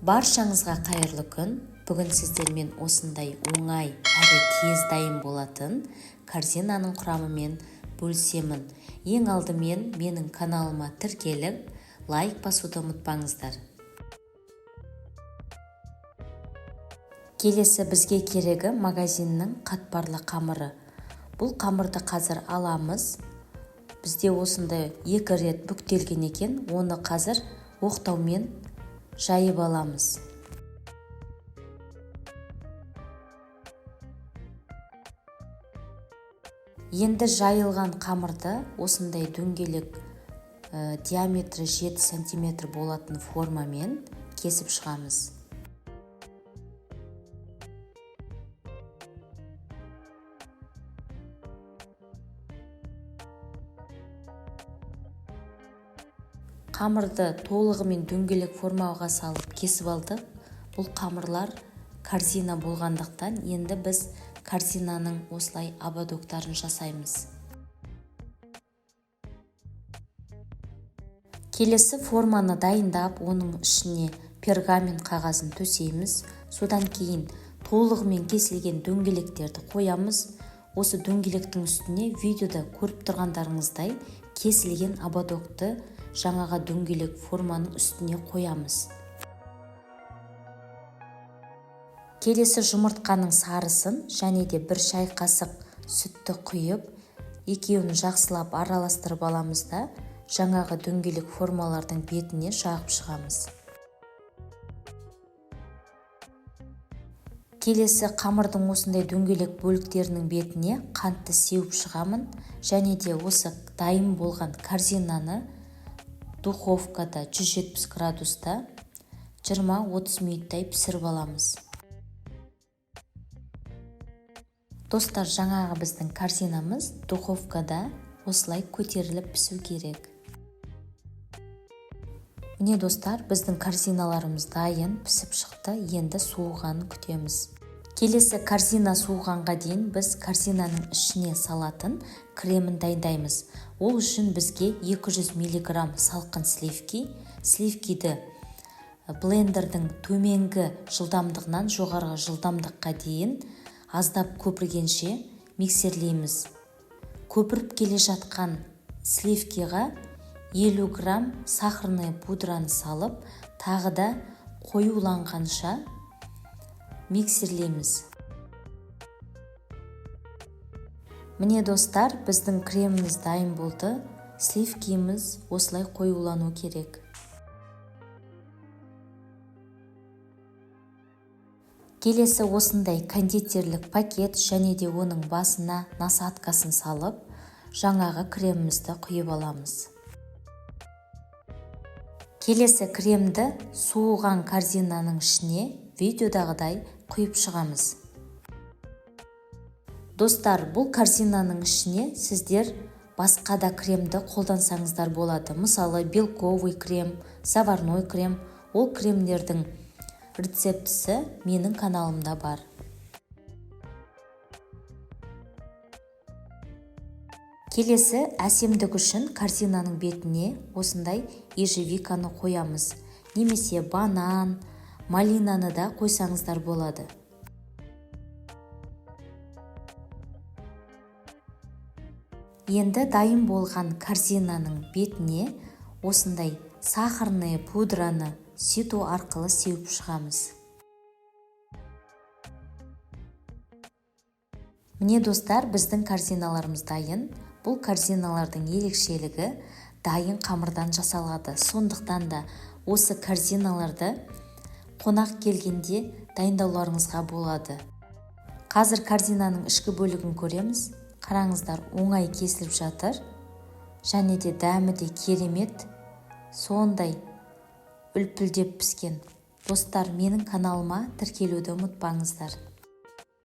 Баршаңызға қайырлы күн. Бүгін сіздермен осындай оңай әрі тез дайын болатын корзинаның құрамымен бөлісемін. Ең алдымен менің каналыма тіркеліп, лайк басуды ұмытпаңыздар. Келесі бізге керегі магазиннің қатпарлы қамыры. Бұл қамырды қазір аламыз. Бізде осындай 2 рет бүктелген екен, оны қазір оқтаумен жайып аламыз. Енді жайылған қамырды осындай дөңгелек диаметрі 7 см болатын формамен кесіп шығамыз. Қамырды толығымен дөңгелек формаға салып кесіп алдық. Бұл қамырлар корзина болғандықтан енді біз корзинаның осылай ободоктарын жасаймыз. Келесі форманы дайындап, оның ішіне пергамент қағазын төсейміз. Содан кейін толығымен кесілген дөңгелектерді қоямыз. Осы дөңгелектің үстіне видеода көріп тұрғандарыңыздай кесілген ободокты жаңаға дөңгелек форманың үстіне қоямыз. Келесі жұмыртқаның сарысын және де 1 шай қасық сүтті құйып, екеуін жақсылап араластырып аламыз да жаңаға дөңгелек формалардың бетіне жағып шығамыз. Келесі қамырдың осындай дөңгелек бөліктерінің бетіне қантты сеуіп шығамын және де осы дайын болған корзинаны духовкада 170 градуста 20-30 минуттай пісіріп аламыз. Достар, жаңағы біздің корзинамыз духовкада осылай көтеріліп пісу керек. Міне достар, біздің корзиналарымыз дайын пісіп шықты, енді суығанын күтеміз. Келесі корзина суығанға дейін біз корзинаның ішіне салатын кремін дайындаймыз. Ол үшін бізге 200 мг салқын сливкиді блендердің төменгі жылдамдығынан жоғарғы жылдамдыққа дейін аздап көпіргенше миксерлейміз. Көпіріп келе жатқан сливкиға 50 грамм сахарный пудраны салып, тағы да қоюланғанша миксерлейміз. Міне достар, біздің креміміз дайын болды. Сливкиіміз осылай қоюлану керек. Келесі осындай кондитерлік пакет және де оның басына насадкасын салып, жаңағы кремімізді құйып аламыз. Келесі кремді суыған корзинаның ішіне видеодағыдай құйып шығамыз. Достар, бұл корзинаның ішіне сіздер басқа да кремді қолдансаңыздар болады. Мысалы, белковый крем, заварной крем. Ол кремдердің рецептісі менің каналымда бар. Келесі әсемдік үшін корзинаның бетіне осындай ежевиканы қоямыз. Немесе банан, малинаны да қойсаңыздар болады. Енді дайын болған корзинаның бетіне осындай сахарный пудраны ситу арқылы сеуіп шығамыз. Міне достар, біздің корзиналарымыз дайын. Бұл корзиналардың ерекшелігі дайын қамырдан жасалады. Сондықтан да осы корзиналарды қонақ келгенде дайындауларыңызға болады. Қазір корзинаның ішкі бөлігін көреміз. Қараңыздар, оңай кесіліп жатыр. Және де дәмі де керемет, сондай үлпілдеп піскен. Достар, менің каналыма тіркелуді ұмытпаңыздар.